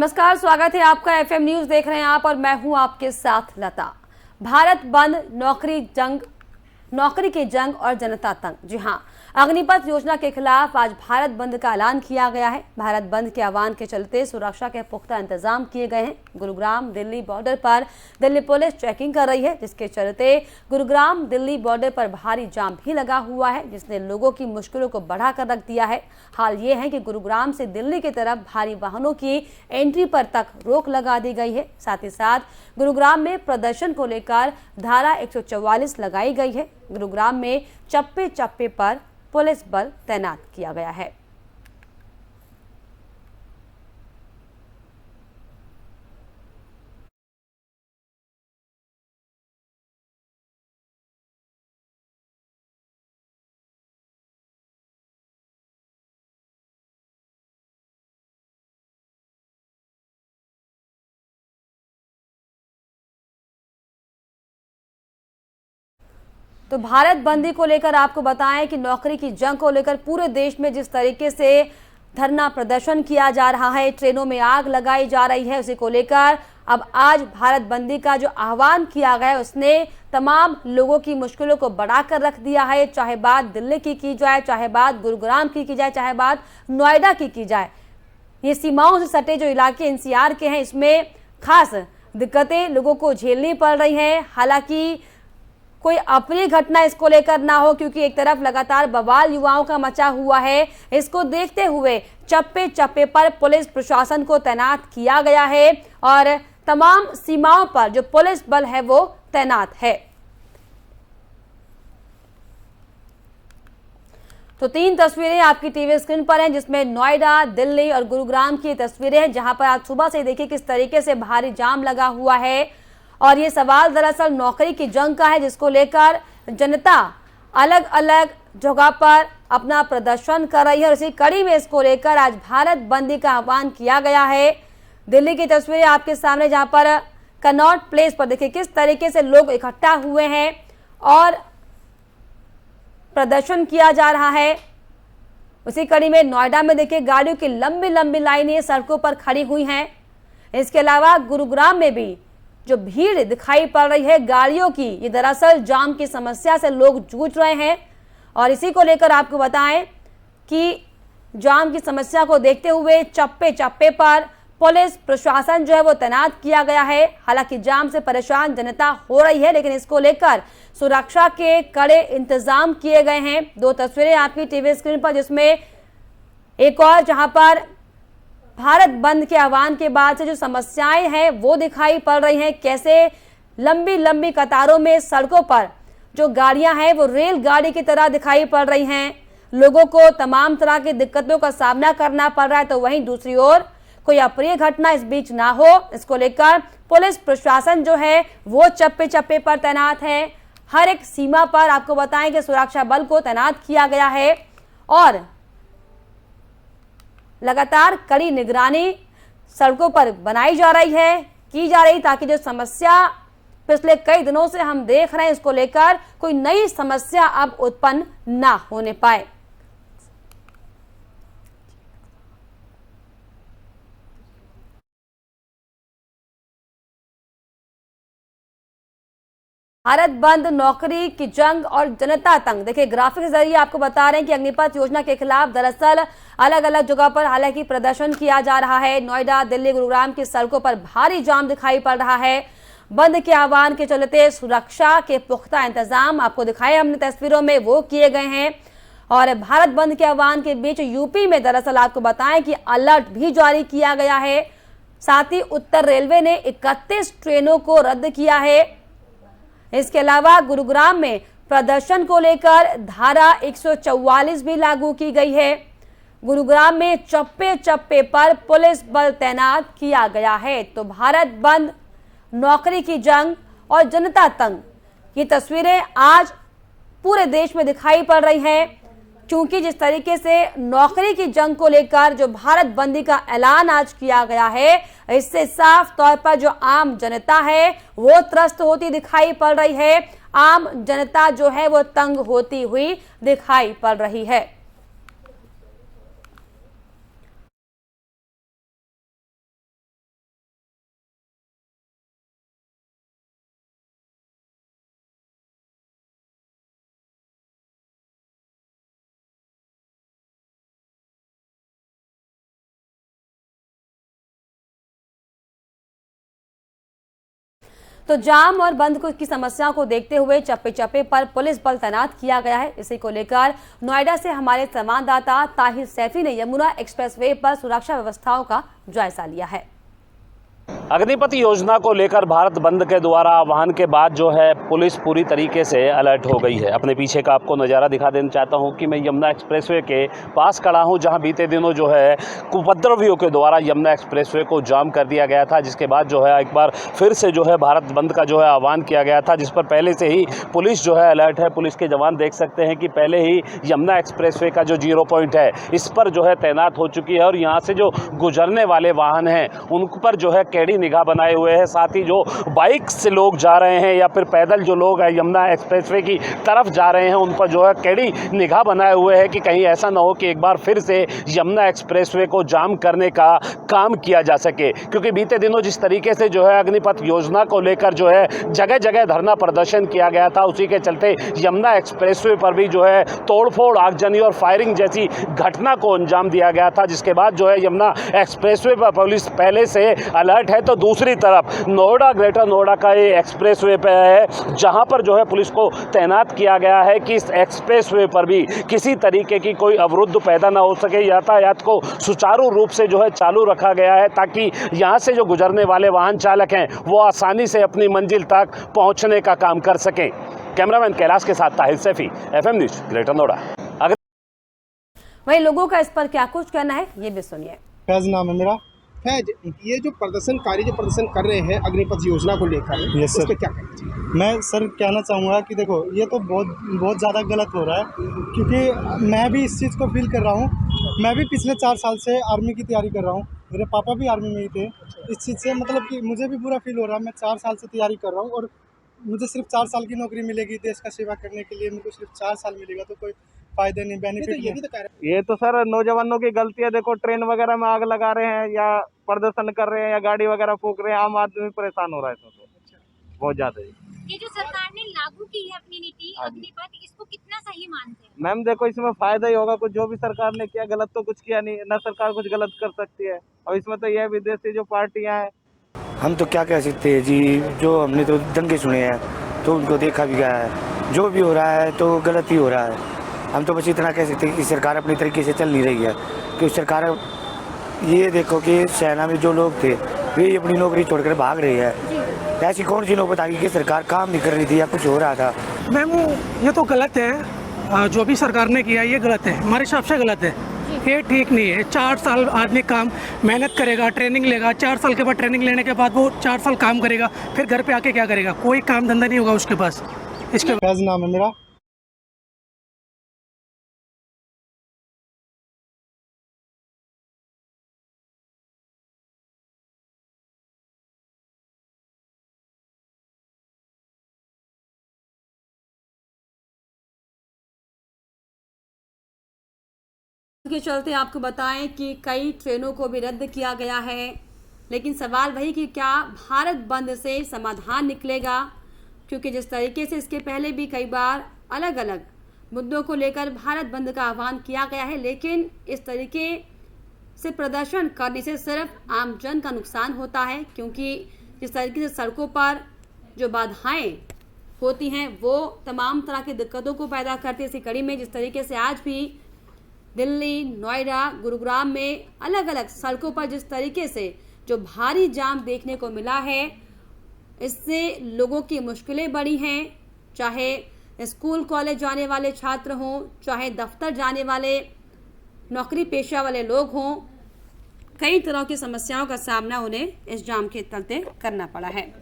नमस्कार, स्वागत है आपका एफएम न्यूज देख रहे हैं आप और मैं हूं आपके साथ लता। भारत बंद, नौकरी की जंग और जनता तंग। जी हां, अग्निपथ योजना के खिलाफ आज भारत बंद का ऐलान किया गया है। भारत बंद के आह्वान के चलते सुरक्षा के पुख्ता इंतजाम किए गए हैं। गुरुग्राम दिल्ली बॉर्डर पर दिल्ली पुलिस चेकिंग कर रही है, जिसके चलते गुरुग्राम दिल्ली बॉर्डर पर भारी जाम भी लगा हुआ है, जिसने लोगों की मुश्किलों को बढ़ाकर रख दिया है। हाल ये है कि गुरुग्राम से दिल्ली की तरफ भारी वाहनों की एंट्री पर तक रोक लगा दी गई है। साथ ही साथ गुरुग्राम में प्रदर्शन को लेकर धारा 144 लगाई गई है। गुरुग्राम में चप्पे चप्पे पर पुलिस बल तैनात किया गया है। तो भारत बंदी को लेकर आपको बताएं कि नौकरी की जंग को लेकर पूरे देश में जिस तरीके से धरना प्रदर्शन किया जा रहा है, ट्रेनों में आग लगाई जा रही है, उसी को लेकर अब आज भारत बंदी का जो आह्वान किया गया है उसने तमाम लोगों की मुश्किलों को बढ़ाकर रख दिया है। चाहे बात दिल्ली की जाए, चाहे बात गुरुग्राम की जाए, चाहे बात नोएडा की जाए, ये सीमाओं से सटे जो इलाके एनसीआर के हैं, इसमें खास दिक्कतें लोगों को झेलनी पड़ रही हैं। हालांकि कोई अप्रिय घटना इसको लेकर ना हो, क्योंकि एक तरफ लगातार बवाल युवाओं का मचा हुआ है। इसको देखते हुए चप्पे चप्पे पर पुलिस प्रशासन को तैनात किया गया है और तमाम सीमाओं पर जो पुलिस बल है वो तैनात है। तो 3 तस्वीरें आपकी टीवी स्क्रीन पर हैं, जिसमें नोएडा, दिल्ली और गुरुग्राम की तस्वीरें हैं, जहां पर आज सुबह से देखिए किस तरीके से भारी जाम लगा हुआ है। और ये सवाल दरअसल नौकरी की जंग का है, जिसको लेकर जनता अलग अलग जगह पर अपना प्रदर्शन कर रही है और इसी कड़ी में इसको लेकर आज भारत बंदी का आह्वान किया गया है। दिल्ली की तस्वीरें आपके सामने, जहां पर कनॉट प्लेस पर देखिए किस तरीके से लोग इकट्ठा हुए हैं और प्रदर्शन किया जा रहा है। उसी कड़ी में नोएडा में देखिए गाड़ियों की लंबी लंबी लाइनें सड़कों पर खड़ी हुई हैं। इसके अलावा गुरुग्राम में भी जो भीड़ दिखाई पड़ रही है गाड़ियों की, ये दरअसल जाम की समस्या से लोग जूझ रहे हैं। और इसी को लेकर आपको बताएं कि जाम की समस्या को देखते हुए चप्पे चप्पे पर पुलिस प्रशासन जो है वो तैनात किया गया है। हालांकि जाम से परेशान जनता हो रही है, लेकिन इसको लेकर सुरक्षा के कड़े इंतजाम किए गए हैं। 2 तस्वीरें आपकी टीवी स्क्रीन पर, जिसमें एक और जहां पर भारत बंद के आह्वान के बाद से जो समस्याएं हैं वो दिखाई पड़ रही हैं। कैसे लंबी लंबी कतारों में सड़कों पर जो गाड़ियां हैं वो रेलगाड़ी की तरह दिखाई पड़ रही हैं। लोगों को तमाम तरह की दिक्कतों का सामना करना पड़ रहा है। तो वहीं दूसरी ओर कोई अप्रिय घटना इस बीच ना हो, इसको लेकर पुलिस प्रशासन जो है वो चप्पे चप्पे पर तैनात है। हर एक सीमा पर आपको बताएं कि सुरक्षा बल को तैनात किया गया है और लगातार कड़ी निगरानी सड़कों पर बनाई जा रही है, ताकि जो समस्या पिछले कई दिनों से हम देख रहे हैं इसको लेकर कोई नई समस्या अब उत्पन्न ना होने पाए। भारत बंद, नौकरी की जंग और जनता तंग। देखिए ग्राफिक के जरिए आपको बता रहे हैं कि अग्निपथ योजना के खिलाफ दरअसल अलग अलग जगह पर हालांकि प्रदर्शन किया जा रहा है। नोएडा, दिल्ली, गुरुग्राम की सड़कों पर भारी जाम दिखाई पड़ रहा है। बंद के आह्वान के चलते सुरक्षा के पुख्ता इंतजाम आपको दिखाए हमने तस्वीरों में वो किए गए हैं। और भारत बंद के आह्वान के बीच यूपी में दरअसल आपको बताएं कि अलर्ट भी जारी किया गया है। साथ ही उत्तर रेलवे ने 31 ट्रेनों को रद्द किया है। इसके अलावा गुरुग्राम में प्रदर्शन को लेकर धारा 144 भी लागू की गई है। गुरुग्राम में चप्पे चप्पे पर पुलिस बल तैनात किया गया है। तो भारत बंद, नौकरी की जंग और जनता तंग, ये तस्वीरें आज पूरे देश में दिखाई पड़ रही हैं। क्योंकि जिस तरीके से नौकरी की जंग को लेकर जो भारत बंदी का ऐलान आज किया गया है, इससे साफ तौर पर जो आम जनता है वो त्रस्त होती दिखाई पड़ रही है। आम जनता जो है वो तंग होती हुई दिखाई पड़ रही है। तो जाम और बंद की समस्या को देखते हुए चप्पे चप्पे पर पुलिस बल तैनात किया गया है। इसी को लेकर नोएडा से हमारे संवाददाता ताहिर सैफी ने यमुना एक्सप्रेसवे पर सुरक्षा व्यवस्थाओं का जायजा लिया है। अग्निपथ योजना को लेकर भारत बंद के द्वारा आह्वान के बाद जो है पुलिस पूरी तरीके से अलर्ट हो गई है। अपने पीछे का आपको नज़ारा दिखा देना चाहता हूं कि मैं यमुना एक्सप्रेसवे के पास खड़ा हूं, जहां बीते दिनों जो है उपद्रवियों के द्वारा यमुना एक्सप्रेसवे को जाम कर दिया गया था, जिसके बाद जो है एक बार फिर से जो है भारत बंद का जो है आह्वान किया गया था, जिस पर पहले से ही पुलिस जो है अलर्ट है। पुलिस के जवान देख सकते हैं कि पहले ही यमुना एक्सप्रेसवे का जो 0 पॉइंट है इस पर जो है तैनात हो चुकी है और यहाँ से जो गुजरने वाले वाहन हैं उन पर जो है कड़ी निगाह बनाए हुए हैं। साथ ही जो बाइक से लोग जा रहे हैं या फिर पैदल जो लोग हैं यमुना एक्सप्रेसवे की तरफ जा रहे हैं उन पर जो है कड़ी निगाह बनाए हुए हैं कि कहीं ऐसा ना हो कि एक बार फिर से यमुना एक्सप्रेसवे को जाम करने का काम किया जा सके। क्योंकि बीते दिनों जिस तरीके से जो है अग्निपथ योजना को लेकर जो है जगह जगह धरना प्रदर्शन किया गया था, उसी के चलते यमुना एक्सप्रेसवे पर भी जो है तोड़फोड़, आगजनी और फायरिंग जैसी घटना को अंजाम दिया गया था, जिसके बाद जो है यमुना एक्सप्रेसवे पर पुलिस पहले से अलर्ट है। तो दूसरी तरफ नोएडा, ग्रेटर नोएडा का ये एक्सप्रेसवे पे है, जहां पर जो है पुलिस को तैनात किया गया है कि इस एक्सप्रेसवे पर भी किसी तरीके की कोई अवरुद्ध पैदा ना हो सके। यातायात को सुचारू रूप से जो है चालू रखा गया है ताकि यहां से जो गुजरने वाले वाहन चालक हैं वो आसानी से अपनी मंजिल तक पहुंचने का काम कर सकें। कैमरामैन कैलाश के साथ Tahir Saifi, FM news, Greater Noida. वहीं लोगों का इस पर क्या कुछ कहना है ये भी सुनिए। फैज नाम है मेरा। फैज, ये जो प्रदर्शनकारी जो प्रदर्शन कर रहे हैं अग्निपथ योजना को लेकर, उस पर क्या कहना चाहिए? मैं सर कहना चाहूँगा कि देखो ये तो बहुत ज़्यादा गलत हो रहा है, क्योंकि मैं भी इस चीज़ को फील कर रहा हूँ। मैं भी पिछले 4 साल से आर्मी की तैयारी कर रहा हूँ, मेरे पापा भी आर्मी में ही थे। इस चीज़ से मतलब कि मुझे भी बुरा फील हो रहा है। मैं 4 साल से तैयारी कर रहा हूँ और मुझे सिर्फ 4 साल की नौकरी मिलेगी देश का सेवा करने के लिए, मुझे सिर्फ 4 साल मिलेगा, तो कोई फायदे नहीं, बेनिफिट नहीं। ये तो सर नौजवानों की गलती है। देखो ट्रेन वगैरह में आग लगा रहे हैं या प्रदर्शन कर रहे हैं या गाड़ी वगैरह फूंक रहे हैं, आम आदमी परेशान हो रहा है तो बहुत ज्यादा। ये जो सरकार ने लागू की है अपनी नीति अग्निपथ, इसको कितना सही मानते हैं? मैम देखो इसमें फायदा ही होगा कुछ, जो भी सरकार ने किया गलत तो कुछ किया नहीं ना, सरकार कुछ गलत कर सकती है। और इसमें तो यह विदेशी जो पार्टियां हैं, हम तो क्या कह सकते हैं जी, जो हमने तो दंगे सुने हैं तो उनको देखा भी गया है, जो भी हो रहा है तो गलत ही हो रहा है। हम तो बस इतना कह सकते हैं कि सरकार अपनी तरीके से चल नहीं रही है। क्योंकि सरकार ये देखो कि सेना में जो लोग थे वे अपनी नौकरी छोड़कर भाग रही है। ऐसी कौन सी नौबत आ गई कि सरकार काम नहीं कर रही थी या कुछ हो रहा था? मैम ये तो गलत है, जो भी सरकार ने किया ये गलत है, हमारे हिसाब से गलत है, ये ठीक नहीं है। 4 साल आदमी काम मेहनत करेगा, ट्रेनिंग लेगा, 4 साल के बाद ट्रेनिंग लेने के बाद वो 4 साल काम करेगा, फिर घर पे आके क्या करेगा? कोई काम धंधा नहीं होगा उसके पास। इसके फैज नाम है मेरा। के चलते आपको बताएं कि कई ट्रेनों को भी रद्द किया गया है, लेकिन सवाल वही कि क्या भारत बंद से समाधान निकलेगा? क्योंकि जिस तरीके से इसके पहले भी कई बार अलग अलग मुद्दों को लेकर भारत बंद का आह्वान किया गया है, लेकिन इस तरीके से प्रदर्शन करने से सिर्फ आम जन का नुकसान होता है। क्योंकि जिस तरीके से सड़कों पर जो बाधाएं होती हैं वो तमाम तरह की दिक्कतों को पैदा करती है। इसी कड़ी में जिस तरीके से आज भी दिल्ली, नोएडा, गुरुग्राम में अलग अलग सड़कों पर जिस तरीके से जो भारी जाम देखने को मिला है, इससे लोगों की मुश्किलें बढ़ी हैं। चाहे स्कूल कॉलेज जाने वाले छात्र हों, चाहे दफ्तर जाने वाले नौकरी पेशा वाले लोग हों, कई तरह की समस्याओं का सामना उन्हें इस जाम के चलते करना पड़ा है।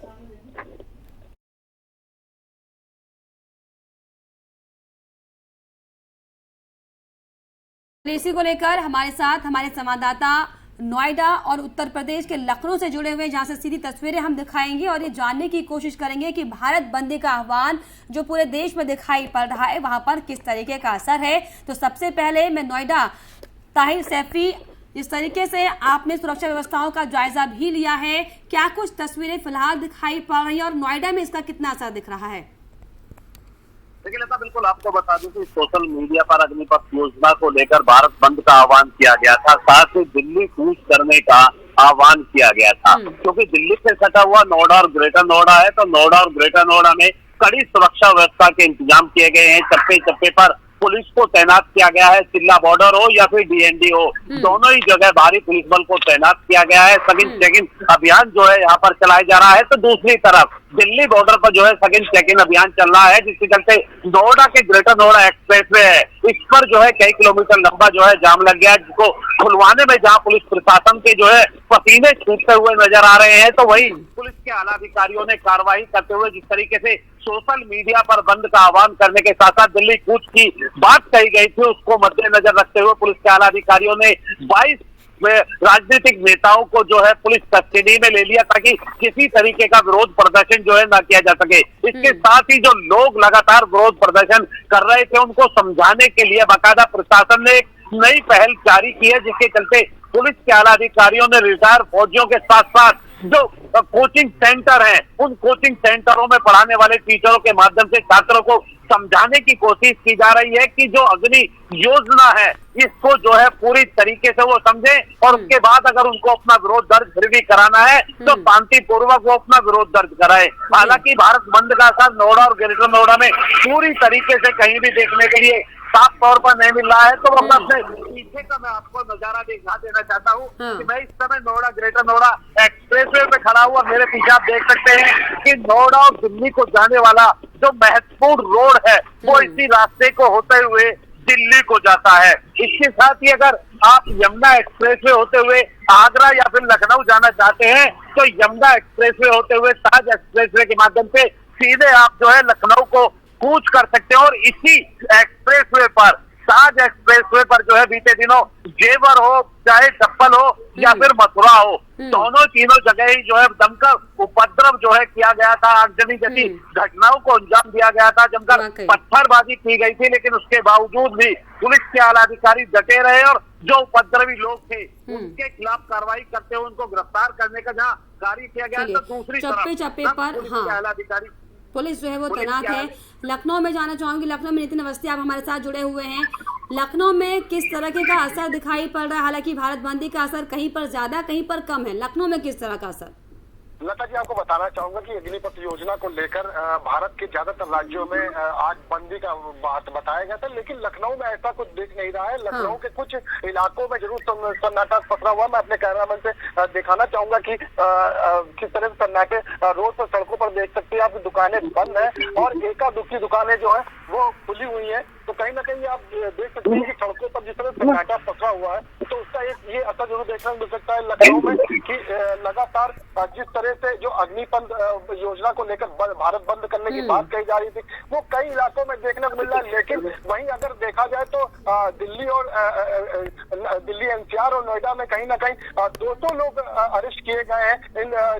इसी को लेकर हमारे साथ हमारे संवाददाता नोएडा और उत्तर प्रदेश के लखनऊ से जुड़े हुए, जहां से सीधी तस्वीरें हम दिखाएंगे और ये जानने की कोशिश करेंगे कि भारत बंद का आह्वान जो पूरे देश में दिखाई पड़ रहा है वहां पर किस तरीके का असर है। तो सबसे पहले मैं नोएडा, ताहिर सैफी, जिस तरीके से आपने सुरक्षा व्यवस्थाओं का जायजा भी लिया है, क्या कुछ तस्वीरें फिलहाल दिखाई पड़ रही है और नोएडा में इसका कितना असर दिख रहा है? देखिए लता, बिल्कुल आपको बता दूं कि सोशल मीडिया पर अग्निपथ योजना को लेकर भारत बंद का आह्वान किया गया था, साथ ही दिल्ली कूच करने का आह्वान किया गया था। क्योंकि दिल्ली से सटा हुआ नोएडा और ग्रेटर नोएडा है, तो नोएडा और ग्रेटर नोएडा में कड़ी सुरक्षा व्यवस्था के इंतजाम किए गए हैं। चप्पे चप्पे पर पुलिस को तैनात किया गया है। चिल्ला बॉर्डर हो या फिर डीएनडी हो, दोनों ही जगह भारी पुलिस बल को तैनात किया गया है। सघन चेकिंग अभियान जो है यहाँ पर चलाया जा रहा है। तो दूसरी तरफ दिल्ली बॉर्डर पर जो है सघन चेकिंग अभियान चल रहा है, जिसके चलते नोएडा के ग्रेटर नोएडा एक्सप्रेसवे है, इस पर जो है कई किलोमीटर लंबा जो है जाम लग गया है, जिसको खुलवाने में जहां पुलिस प्रशासन के जो है पसीने छूटते हुए नजर आ रहे हैं, तो वही पुलिस के आला अधिकारियों ने कार्रवाई करते हुए जिस तरीके से सोशल मीडिया पर बंद का आह्वान करने के साथ साथ दिल्ली कूच की बात कही गई थी, उसको मद्देनजर रखते हुए पुलिस के आला अधिकारियों ने 22 राजनीतिक नेताओं को जो है पुलिस कस्टडी में ले लिया, ताकि किसी तरीके का विरोध प्रदर्शन जो है न किया जा सके। इसके साथ ही जो लोग लगातार विरोध प्रदर्शन कर रहे थे, उनको समझाने के लिए बाकायदा प्रशासन ने एक नई पहल जारी की है, जिसके चलते पुलिस के आला अधिकारियों ने रिटायर फौजियों के साथ साथ जो कोचिंग सेंटर हैं, उन कोचिंग सेंटरों में पढ़ाने वाले टीचरों के माध्यम से छात्रों को समझाने की कोशिश की जा रही है कि जो अग्नि योजना है इसको जो है पूरी तरीके से वो समझे, और उसके बाद अगर उनको अपना विरोध दर्ज फिर भी कराना है तो शांतिपूर्वक वो अपना विरोध दर्ज कराए। हालांकि भारत बंद का असर नोएडा और ग्रेटर नोएडा में पूरी तरीके से कहीं भी देखने के लिए साफ तौर पर नहीं मिल रहा है। तो अपने पीछे का मैं आपको नजारा दिखा देना चाहता हूँ कि मैं इस समय नोएडा ग्रेटर नोएडा एक्सप्रेसवे पे खड़ा हुआ, मेरे पीछे आप देख सकते हैं कि नोएडा और दिल्ली को जाने वाला जो महत्वपूर्ण रोड है वो इसी रास्ते को होते हुए दिल्ली को जाता है। इसके साथ ही अगर आप यमुना एक्सप्रेसवे होते हुए आगरा या फिर लखनऊ जाना चाहते हैं तो यमुना एक्सप्रेसवे होते हुए ताज एक्सप्रेसवे के माध्यम से सीधे आप जो है लखनऊ को कूच कर सकते हैं। और इसी एक्सप्रेसवे पर, ताज एक्सप्रेसवे पर जो है बीते दिनों जेवर हो, चाहे चप्पल हो या फिर मथुरा हो, दोनों तीनों जगह ही जो है दमकर उपद्रव जो है किया गया था। आगजनी जैसी घटनाओं को अंजाम दिया गया था, जमकर पत्थरबाजी की गई थी, लेकिन उसके बावजूद भी पुलिस के आला अधिकारी डटे रहे और जो उपद्रवी लोग थे उनके खिलाफ कार्रवाई करते हुए उनको गिरफ्तार करने का जहां कार्य किया गया, तो दूसरी तरफ पुलिस के आला अधिकारी पुलिस जो है वो तैनात है। लखनऊ में जाना चाहूंगी, लखनऊ में नितिन अवस्थी आप हमारे साथ जुड़े हुए हैं। लखनऊ में किस तरह का असर दिखाई पड़ रहा है? हालांकि भारत बंदी का असर कहीं पर ज्यादा कहीं पर कम है, लखनऊ में किस तरह का असर? लता जी, आपको बताना चाहूंगा कि अग्निपथ योजना को लेकर भारत के ज्यादातर राज्यों में आज बंदी का बात बताया गया था, लेकिन लखनऊ में ऐसा कुछ दिख नहीं रहा है। लखनऊ के कुछ इलाकों में जरूर सन्नाटा पसरा हुआ। मैं अपने कैमरामैन से दिखाना चाहूंगा कि किस तरह से सन्नाटे रोड पर, सड़कों पर देख सकते हैं आप, दुकानें बंद है और एका दुखी दुकानें जो है वो खुली हुई है। तो कहीं ना कहीं आप देख सकते हैं कि सड़कों पर जिस तरह सन्नाटा पसरा हुआ है, तो उसका एक ये असर जरूर देखने को मिल सकता है लखनऊ में कि लगातार जिस तरह से जो अग्निपथ योजना को लेकर भारत बंद करने की बात कही जा रही थी, वो कई इलाकों में देखने को मिल रहा है। लेकिन वहीं अगर देखा जाए तो दिल्ली एनसीआर और नोएडा में कहीं ना कहीं 200 लोग अरेस्ट किए गए हैं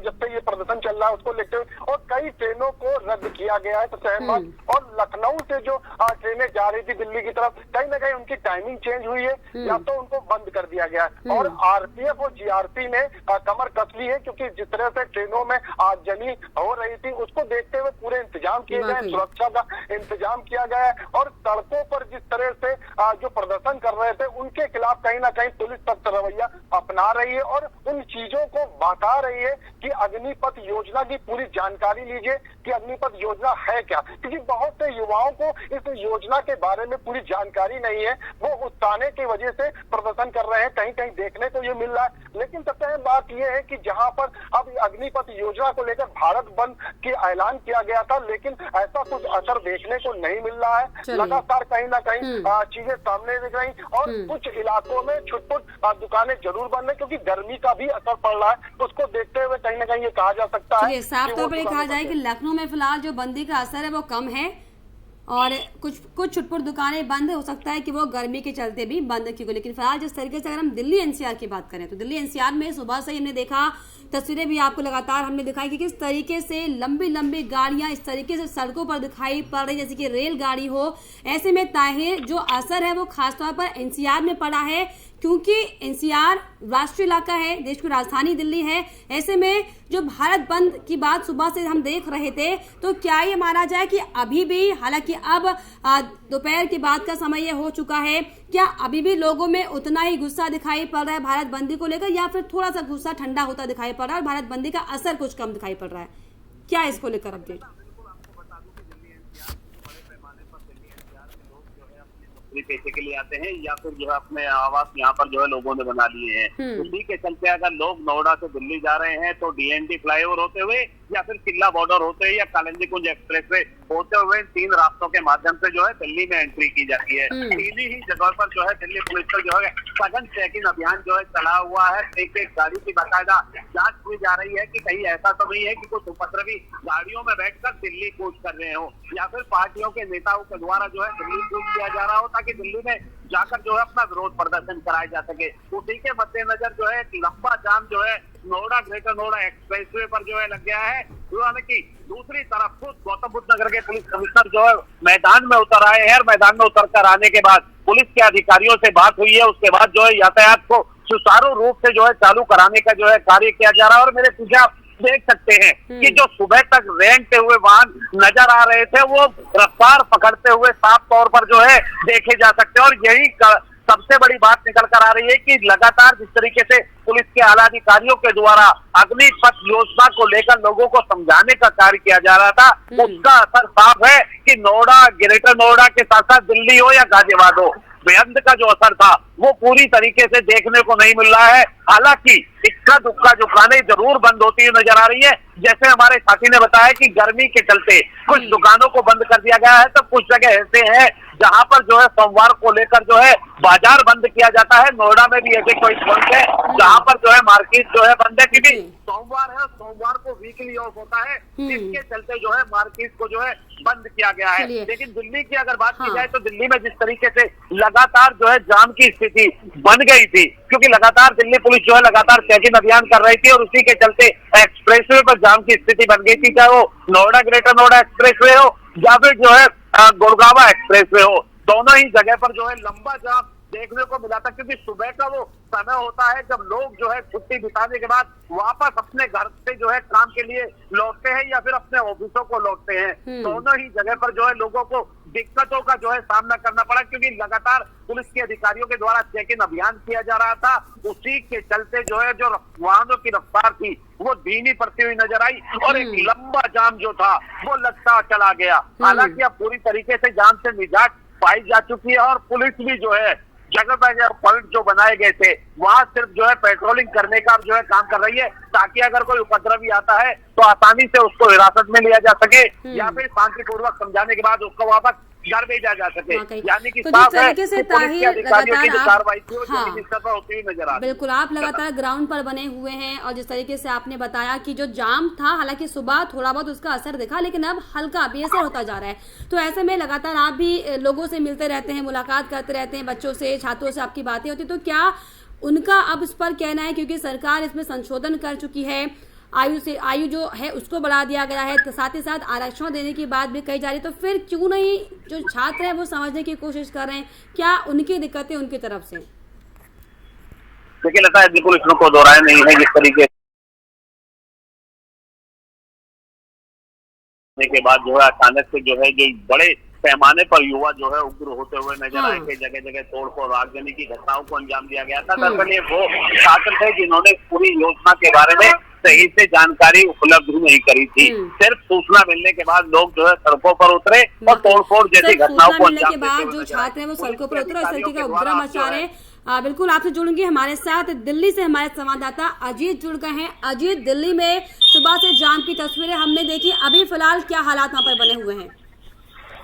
जब से ये प्रदर्शन चल रहा है उसको लेते हुए, और कई ट्रेनों को रद्द किया गया है। तो शहबाज और लखनऊ से जो ट्रेनें जा रही थी दिल्ली की तरफ, कहीं ना कहीं उनकी टाइमिंग चेंज हुई है या तो उनको बंद कर दिया गया है। और आरपीएफ और जीआरपी ने कमर कस ली है, क्योंकि जिस तरह से ट्रेनों में आगजनी हो रही थी उसको देखते हुए पूरे इंतजाम किए गए, सुरक्षा का इंतजाम किया गया है। और सड़कों पर जिस तरह से जो प्रदर्शन कर रहे थे उनके खिलाफ कहीं ना कहीं पुलिस सख्त रवैया अपना रही है और उन चीजों को बता रही है कि अग्निपथ योजना की पूरी जानकारी लीजिए कि अग्निपथ योजना है क्या, क्योंकि बहुत से युवाओं को इस योजना के बारे में पूरी जानकारी नहीं है। वो उत्साहने की वजह से प्रदर्शन कर रहे हैं, कहीं कहीं देखने को ये मिल रहा है। लेकिन सबसे अहम बात यह है कि जहां पर अब अग्निपथ योजना को लेकर भारत बंद की ऐलान किया गया था, लेकिन ऐसा कुछ असर देखने को नहीं मिल रहा है। लगातार कहीं ना कहीं चीजें सामने दिख रही और कुछ इलाकों में छुटपुट दुकानें जरूर बंद है, क्योंकि गर्मी का भी असर पड़ रहा है। उसको देखते हुए कहीं ना कहीं ये कहा जा सकता है, साफ तौर पर कहा जाए कि लखनऊ में फिलहाल जो बंदी का असर है वो कम है और कुछ छुटपुट दुकानें बंद हो सकता है कि वो गर्मी के चलते भी बंद की गई। लेकिन फिलहाल जिस तरीके से अगर हम दिल्ली एनसीआर की बात करें तो दिल्ली एनसीआर में सुबह से ही हमने देखा, तस्वीरें भी आपको लगातार हमने दिखाई कि किस तरीके से लंबी लंबी गाड़ियां इस तरीके से सड़कों पर दिखाई पड़ रही जैसे कि रेलगाड़ी हो। ऐसे में ताहिर जो असर है वो खासतौर पर एनसीआर में पड़ा है, क्योंकि एनसीआर राष्ट्रीय इलाका है, देश की राजधानी दिल्ली है। ऐसे में जो भारत बंद की बात सुबह से हम देख रहे थे, तो क्या ये माना जाए कि अभी भी, हालांकि अब दोपहर के बाद का समय ये हो चुका है, क्या अभी भी लोगों में उतना ही गुस्सा दिखाई पड़ रहा है भारत बंदी को लेकर, या फिर थोड़ा सा गुस्सा ठंडा होता दिखाई पड़ रहा है और भारत बंदी का असर कुछ कम दिखाई पड़ रहा है? क्या इसको लेकर अपडेट? पैसे के लिए आते हैं या फिर जो है अपने आवास यहाँ पर जो है लोगों ने बना लिए हैं। उसी के चलते अगर लोग नोएडा से दिल्ली जा रहे हैं तो डीएनडी फ्लाईओवर होते हुए या फिर किला बॉर्डर होते हुए या कालिंदी कुंज एक्सप्रेस वे होते हुए 3 रास्तों के माध्यम से जो है दिल्ली में एंट्री की जाती है। 3 ही जगह पर जो है दिल्ली पुलिस का जो है सघन चेकिंग अभियान जो है चला हुआ है। एक गाड़ी की बाकायदा जांच की जा रही है कि कहीं ऐसा तो नहीं है कि कुछ उपद्रवी गाड़ियों में बैठकर दिल्ली कूच कर रहे हो या फिर पार्टियों के नेताओं के द्वारा जो है दिल्ली कूच किया जा रहा हो ताकि दिल्ली में जाकर जो है अपना विरोध प्रदर्शन कराया जा सके। उसी के मद्देनजर जो है एक लंबा जाम जो है नोएडा ग्रेटर नोएडा एक्सप्रेसवे पर जो है लग गया है। हालांकि दूसरी तरफ खुद गौतम बुद्ध नगर के पुलिस कमिश्नर जो है मैदान में उतर आए हैं और मैदान में उतर कर आने के बाद पुलिस के अधिकारियों से बात हुई है। उसके बाद जो है यातायात को सुचारू रूप से जो है चालू कराने का जो है कार्य किया जा रहा है। और मेरे पीछे आप देख सकते हैं कि जो सुबह तक रेंगते हुए वाहन नजर आ रहे थे वो रफ्तार पकड़ते हुए साफ तौर पर जो है देखे जा सकते हैं। और यही सबसे बड़ी बात निकल कर आ रही है कि लगातार जिस तरीके से पुलिस के आला अधिकारियों के द्वारा अग्निपथ योजना को लेकर लोगों को समझाने का कार्य किया जा रहा था, उसका असर साफ है कि नोएडा, ग्रेटर नोएडा के साथ साथ दिल्ली हो या गाजियाबाद हो, बेअंत का जो असर था वो पूरी तरीके से देखने को नहीं मिल रहा है। हालांकि इक्का दुक्का दुकानें जरूर बंद होती हुई नजर आ रही है। जैसे हमारे साथी ने बताया कि गर्मी के चलते कुछ दुकानों को बंद कर दिया गया है, तो कुछ जगह ऐसे हैं जहां पर जो है सोमवार को लेकर जो है बाजार बंद किया जाता है। नोएडा में भी ऐसे कोई पॉइंट है जहां पर जो है मार्केट जो है बंद है, क्योंकि सोमवार है, सोमवार को वीकली ऑफ होता है, जिसके चलते जो है मार्केट को जो है बंद किया गया है। लेकिन दिल्ली की अगर बात की जाए तो दिल्ली में जिस तरीके से लगातार जो है जाम की स्थिति बन गई थी, क्योंकि लगातार दिल्ली पुलिस जो है लगातार चेकिंग अभियान कर रही थी और उसी के चलते एक्सप्रेसवे पर जाम की स्थिति बन गई थी, चाहे वो नोएडा ग्रेटर नोएडा एक्सप्रेसवे हो या फिर जो है गुड़गांव एक्सप्रेसवे हो, दोनों ही जगह पर जो है लंबा जाम देखने को मिला था। क्योंकि सुबह का वो समय होता है जब लोग जो है छुट्टी बिताने के बाद वापस अपने घर से जो है काम के लिए लौटते हैं या फिर अपने ऑफिसों को लौटते हैं। दोनों ही जगह पर जो है लोगों को दिक्कतों का जो है सामना करना पड़ा, क्योंकि लगातार पुलिस के अधिकारियों के द्वारा चेकिंग अभियान किया जा रहा था। उसी के चलते जो है जो वाहनों की रफ्तार थी वो धीमी पड़ती हुई नजर आई और एक लंबा जाम जो था वो लगता चला गया। हालांकि अब पूरी तरीके से जाम से निजात पाई जा चुकी है और पुलिस भी जो है जगह जगह पॉइंट जो बनाए गए थे वहां सिर्फ जो है पेट्रोलिंग करने का जो है काम कर रही है, ताकि अगर कोई उपद्रवी आता है तो आसानी से उसको हिरासत में लिया जा सके या फिर शांतिपूर्वक समझाने के बाद उसको वापस घर भेजा जा सके। यानी कि तो साफ है कि पुलिस के अधिकारियों की जो कार्रवाई थी वो होती हुई नजर आ रही है। बिल्कुल, आप लगातार ग्राउंड पर बने हुए हैं और जिस तरीके से आपने बताया कि जो जाम था, हालांकि सुबह थोड़ा बहुत उसका असर दिखा लेकिन अब हल्का बेअसर होता जा रहा है। तो ऐसे में लगातार आप भी लोगों से मिलते रहते हैं, मुलाकात करते रहते हैं, बच्चों से, छात्रों से आपकी बातें होती, तो क्या उनका अब इस पर कहना है, क्योंकि सरकार इसमें संशोधन कर चुकी है, आयु जो है उसको बढ़ा दिया गया है, तो साथ ही साथ आरक्षण देने की बात भी कही जा रही है, तो फिर क्यों नहीं जो छात्र हैं वो समझने की कोशिश कर रहे हैं? क्या उनकी दिक्कतें उनकी तरफ से? देखिए लगता है बिल्कुल इसमें कोई दोहराए नहीं है। जिस तरीके के बाद जो है अचानक से जो है जो बड़े पैमाने पर युवा जो है उग्र होते हुए नजर आए थे, जगह जगह तोड़फोड़ आगजनी की घटनाओं को अंजाम दिया गया था। दरअसल ये वो छात्र थे जिन्होंने पूरी योजना के बारे में सही से जानकारी उपलब्ध नहीं करी थी। सिर्फ सूचना मिलने के बाद लोग जो है सड़कों पर उतरे और तोड़फोड़ जैसी घटनाओं को अंजाम के बाद जो छात्र हैं वो सड़कों पर उतरे और इस तरीके का उपद्रव मचा रहे हैं। बिल्कुल आपसे जुड़ेंगे, हमारे साथ दिल्ली से हमारे संवाददाता अजीत जुड़ गए हैं। अजीत, दिल्ली में सुबह से जाम की तस्वीरें हमने देखी, अभी फिलहाल क्या हालात वहाँ पर बने हुए हैं?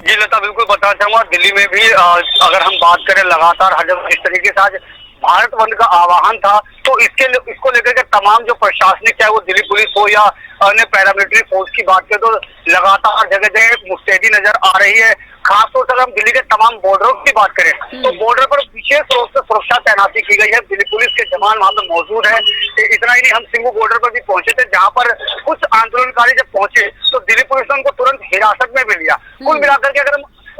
जी लता, बिल्कुल बताना चाहूंगा, दिल्ली में भी अगर हम बात करें लगातार हर जगह इस तरीके से आज भारत बंद का आह्वान था, तो इसको लेकर के तमाम जो प्रशासनिक, चाहे वो दिल्ली पुलिस हो या अन्य पैरामिलिट्री फोर्स की बात करें, तो लगातार जगह जगह मुस्तैदी नजर आ रही है। खासतौर से हम दिल्ली के तमाम बॉर्डरों की बात करें तो बॉर्डर पर विशेष रूप से सुरक्षा तैनाती की गई है, दिल्ली पुलिस के जवान वहां पर मौजूद है। इतना ही नहीं, हम सिंगू बॉर्डर पर भी पहुंचे थे, जहां पर कुछ आंदोलनकारी जब पहुंचे तो दिल्ली पुलिस ने उनको तुरंत हिरासत में भी लिया। कुल मिलाकर के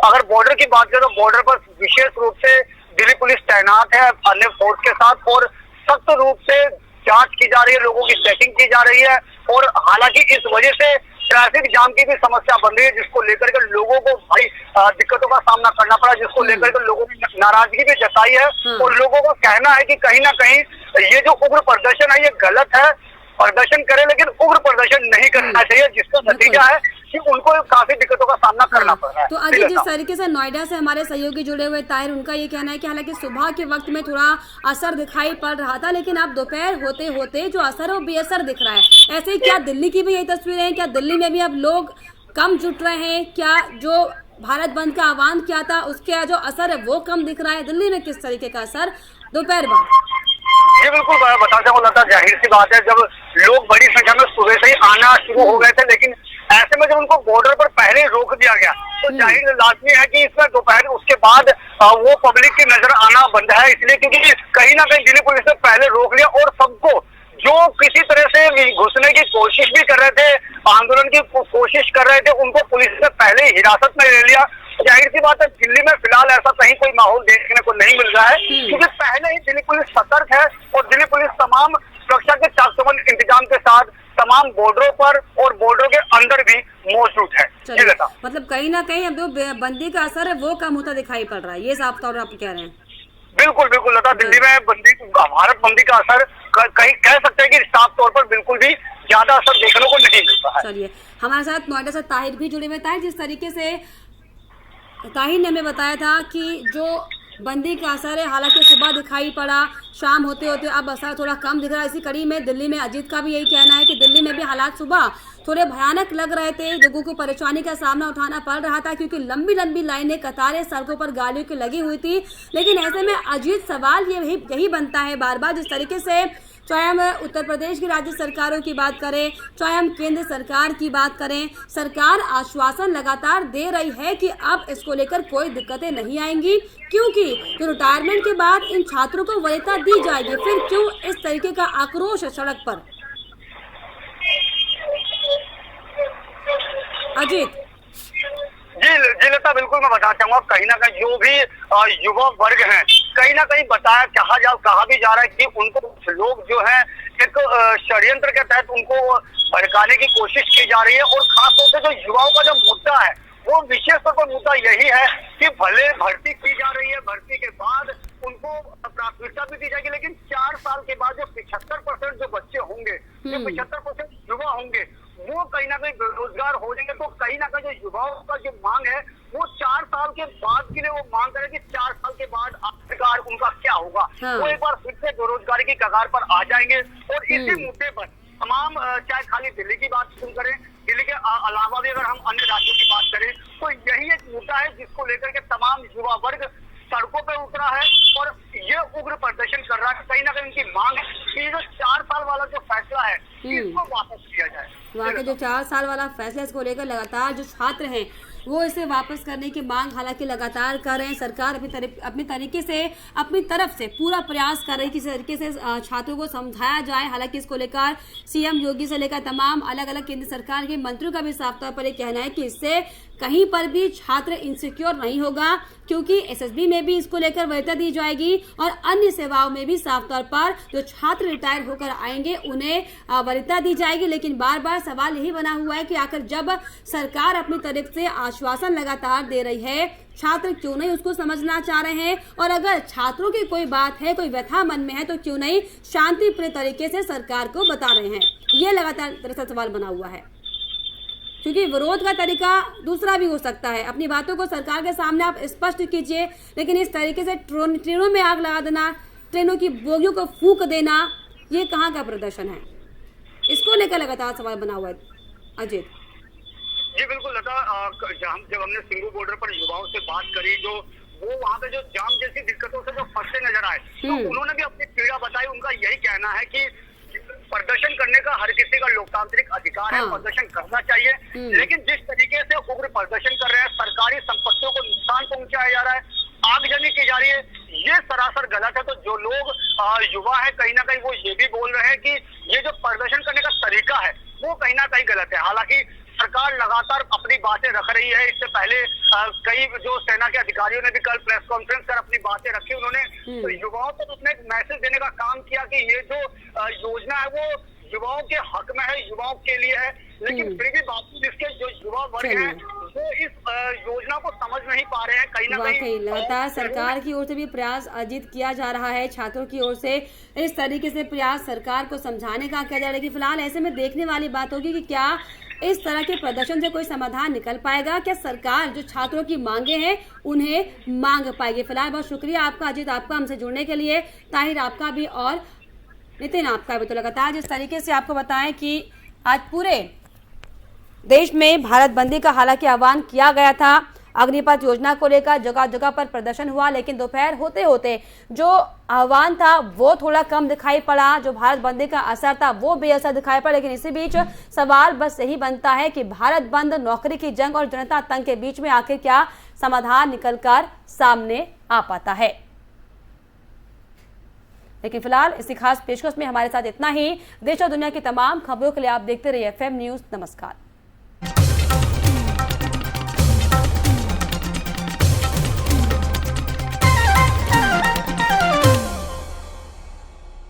अगर बॉर्डर की बात करें तो बॉर्डर पर विशेष रूप से दिल्ली पुलिस तैनात है अन्य फोर्स के साथ और सख्त रूप से जांच की जा रही है, लोगों की चेकिंग की जा रही है। और हालांकि इस वजह से ट्रैफिक जाम की भी समस्या बन रही है, जिसको लेकर के लोगों को भारी दिक्कतों का सामना करना पड़ा, जिसको लेकर के लोगों ने नाराजगी भी जताई है। और लोगों का कहना है कि कहीं ना कहीं ये जो उग्र प्रदर्शन है ये गलत है, प्रदर्शन करे लेकिन उग्र प्रदर्शन नहीं करना चाहिए, जिसका नतीजा है कि उनको काफी दिक्कतों का सामना करना पड़ रहा है। तो अजय, जिस तरीके से नोएडा से हमारे सहयोगी जुड़े हुए ताहिर, उनका ये कहना है कि हालांकि सुबह के वक्त में थोड़ा असर दिखाई पड़ रहा था, लेकिन अब दोपहर होते होते जो असर है वो बेअसर दिख रहा है। ऐसे ही क्या दिल्ली की भी यही तस्वीरें हैं? क्या दिल्ली में भी अब लोग कम जुट रहे हैं? क्या जो भारत बंद का आह्वान किया था उसका जो असर है वो कम दिख रहा है? दिल्ली में किस तरीके का असर दोपहर बाद? ये बिल्कुल बता चाहूँ लता, जाहिर सी बात है जब लोग बड़ी संख्या में सुबह से ही आना शुरू हो गए थे, लेकिन ऐसे में जब उनको बॉर्डर पर पहले रोक दिया गया तो जाहिर लाजमी है कि इसमें दोपहर उसके बाद वो पब्लिक की नजर आना बंद है, इसलिए क्योंकि कहीं ना कहीं दिल्ली पुलिस ने पहले रोक लिया और सबको जो किसी तरह से घुसने की कोशिश भी कर रहे थे, आंदोलन की कोशिश कर रहे थे, उनको पुलिस ने पहले ही हिरासत में ले लिया। जाहिर सी बात है दिल्ली में फिलहाल ऐसा कहीं कोई माहौल देखने को नहीं मिल रहा है, क्योंकि पहले ही दिल्ली पुलिस सतर्क है और दिल्ली पुलिस तमाम सुरक्षा के चाक-चौबंद इंतजाम के साथ तमाम बॉर्डरों पर और बॉर्डरों के अंदर भी मौजूद है। मतलब कहीं ना कहीं अब जो बंदी का असर है वो कम होता दिखाई पड़ रहा है, ये साफ तौर पर आप कह रहे हैं? बिल्कुल बिल्कुल लता, दिल्ली में भारत बंदी का असर कहीं कह सकते हैं कि साफ तौर पर बिल्कुल भी ज्यादा असर देखने को नहीं मिलता है। चलिए, हमारे साथ नोएडा से ताहिर भी जुड़े हुए। ताहिर, जिस तरीके से ताहिर ने हमें बताया था कि जो बंदी का असर है हालांकि सुबह दिखाई पड़ा, शाम होते होते अब असर थोड़ा कम दिख रहा है। इसी कड़ी में दिल्ली में अजीत का भी यही कहना है कि दिल्ली में भी हालात सुबह थोड़े भयानक लग रहे थे, लोगों को परेशानी का सामना उठाना पड़ रहा था क्योंकि लंबी लंबी लाइनें, कतारें सड़कों पर गाड़ियों की लगी हुई थी। लेकिन ऐसे में अजीत सवाल यही बनता है बार बार, जिस तरीके से चाहे हम उत्तर प्रदेश की राज्य सरकारों की बात करें, चाहे हम केंद्र सरकार की बात करें, सरकार आश्वासन लगातार दे रही है कि अब इसको लेकर कोई दिक्कतें नहीं आएंगी, क्योंकि जो रिटायरमेंट के बाद इन छात्रों को वरीयता दी जाएगी। फिर क्यों इस तरीके का आक्रोश है सड़क पर? अजीत जी लता, बिल्कुल मैं बताना चाहूंगा, कहीं ना कहीं जो भी युवा वर्ग हैं, कहीं ना कहीं कहा भी जा रहा है कि उनको लोग जो है एक षड्यंत्र के तहत उनको भड़काने की कोशिश की जा रही है। और खासतौर से जो युवाओं का जो मुद्दा है वो विशेष तौर पर मुद्दा यही है कि भले भर्ती की जा रही है, भर्ती के बाद उनको प्राथमिकता भी दी जाएगी, लेकिन 4 साल के बाद जो 75% जो बच्चे होंगे, जो 75% युवा होंगे, वो कहीं ना कहीं बेरोजगार हो जाएंगे। तो कहीं ना कहीं जो युवाओं का जो मांग है वो 4 साल के बाद के लिए वो मांग करें कि 4 साल के बाद आखिरकार उनका क्या होगा। वो एक बार फिर से बेरोजगारी की कगार पर आ जाएंगे। और इसी मुद्दे पर तमाम, चाहे खाली दिल्ली की बात सुन करें, दिल्ली के अलावा भी अगर हम अन्य राज्यों की बात करें, तो यही एक मुद्दा है जिसको लेकर के तमाम युवा वर्ग सड़कों पर उतरा है और ये उग्र प्रदर्शन कर रहा है। कहीं ना कहीं उनकी मांग है कि जो 4 साल वाला जो फैसला है इसको वापस किया जाए। वहाँ के जो 4 साल वाला फैसला, इसको लेकर लगातार जो छात्र हैं वो इसे वापस करने की मांग हालांकि लगातार कर रहे हैं। सरकार अपनी तरीके से, अपनी तरफ से पूरा प्रयास कर रही है किसी तरीके से छात्रों को समझाया जाए। हालांकि इसको लेकर सीएम योगी से लेकर तमाम अलग अलग केंद्र सरकार के मंत्रियों का भी साफ तौर पर यह कहना है कि इससे कहीं पर भी छात्र इनसिक्योर नहीं होगा, क्योंकि एसएसबी में भी इसको लेकर वरीयता दी जाएगी और अन्य सेवाओं में भी साफ तौर पर जो छात्र रिटायर होकर आएंगे उन्हें वरीयता दी जाएगी। लेकिन बार बार सवाल यही बना हुआ है कि आखिर जब सरकार अपनी तरफ से आश्वासन लगातार दे रही है, छात्र क्यों नहीं उसको समझना चाह रहे हैं? और अगर छात्रों की कोई बात है, कोई व्यथा मन में है, तो क्यों नहीं शांतिपूर्ण तरीके से सरकार को बता रहे हैं? ये लगातार दरअसल सवाल बना हुआ है, क्योंकि विरोध का तरीका दूसरा भी हो सकता है। अपनी बातों को सरकार के सामने आप स्पष्ट कीजिए, लेकिन इस तरीके से ट्रेनों में आग लगा देना, ट्रेनों की बोगियों को फूंक देना, ये कहाँ का प्रदर्शन है? इसको लेकर लगातार सवाल बना हुआ है। अजीत जी बिल्कुल लता, जब हमने सिंगू बॉर्डर पर युवाओं से बात करी, जो वो वहाँ पे जो जाम जैसी दिक्कतों से जो फंसते नजर आए, तो उन्होंने भी अपनी पीड़ा बताई। उनका यही कहना है कि प्रदर्शन करने का हर किसी का लोकतांत्रिक अधिकार है, प्रदर्शन करना चाहिए, लेकिन जिस तरीके से उग्र प्रदर्शन कर रहे हैं, सरकारी संपत्तियों को नुकसान पहुंचाया जा रहा है, आगजनी की जा रही है, ये सरासर गलत है। तो जो लोग युवा है कहीं ना कहीं वो ये भी बोल रहे हैं कि ये जो प्रदर्शन करने का तरीका है वो कहीं ना कहीं गलत है। हालांकि सरकार लगातार अपनी बातें रख रही है। इससे पहले कई जो सेना के अधिकारियों ने भी कल प्रेस कॉन्फ्रेंस कर अपनी बातें रखी। उन्होंने युवाओं को उसने एक मैसेज देने का काम किया कि ये जो योजना है वो युवाओं के हक में है, युवाओं के लिए है, लेकिन फिर भी बावजूद इसके जो युवा वर्ग है वो इस योजना को समझ नहीं पा रहे हैं। कहीं ना कहीं लगातार सरकार की ओर से भी प्रयास अर्जित किया जा रहा है, छात्रों की ओर से इस तरीके से प्रयास सरकार को समझाने का किया जा रहा है कि फिलहाल ऐसे में देखने वाली बात होगी कि क्या इस तरह के प्रदर्शन से कोई समाधान निकल पाएगा, क्या सरकार जो छात्रों की मांगे हैं उन्हें मांग पाएगी। फिलहाल बहुत शुक्रिया आपका अजीत, आपका हमसे जुड़ने के लिए, ताहिर आपका भी और नितिन आपका भी। तो लगातार जिस तरीके से आपको बताएं कि आज पूरे देश में भारत बंदी का हालांकि आह्वान किया गया था, अग्निपथ योजना को लेकर जगह जगह पर प्रदर्शन हुआ, लेकिन दोपहर होते होते जो आह्वान था वो थोड़ा कम दिखाई पड़ा, जो भारत बंदी का असर था वो बेअसर दिखाई पड़ा। लेकिन इसी बीच सवाल बस यही बनता है कि भारत बंद, नौकरी की जंग और जनता तंग के बीच में आखिर क्या समाधान निकलकर सामने आ पाता है। लेकिन फिलहाल इसी खास पेशकश में हमारे साथ इतना ही। देश और दुनिया की तमाम खबरों के लिए आप देखते रहिए FM न्यूज़। नमस्कार।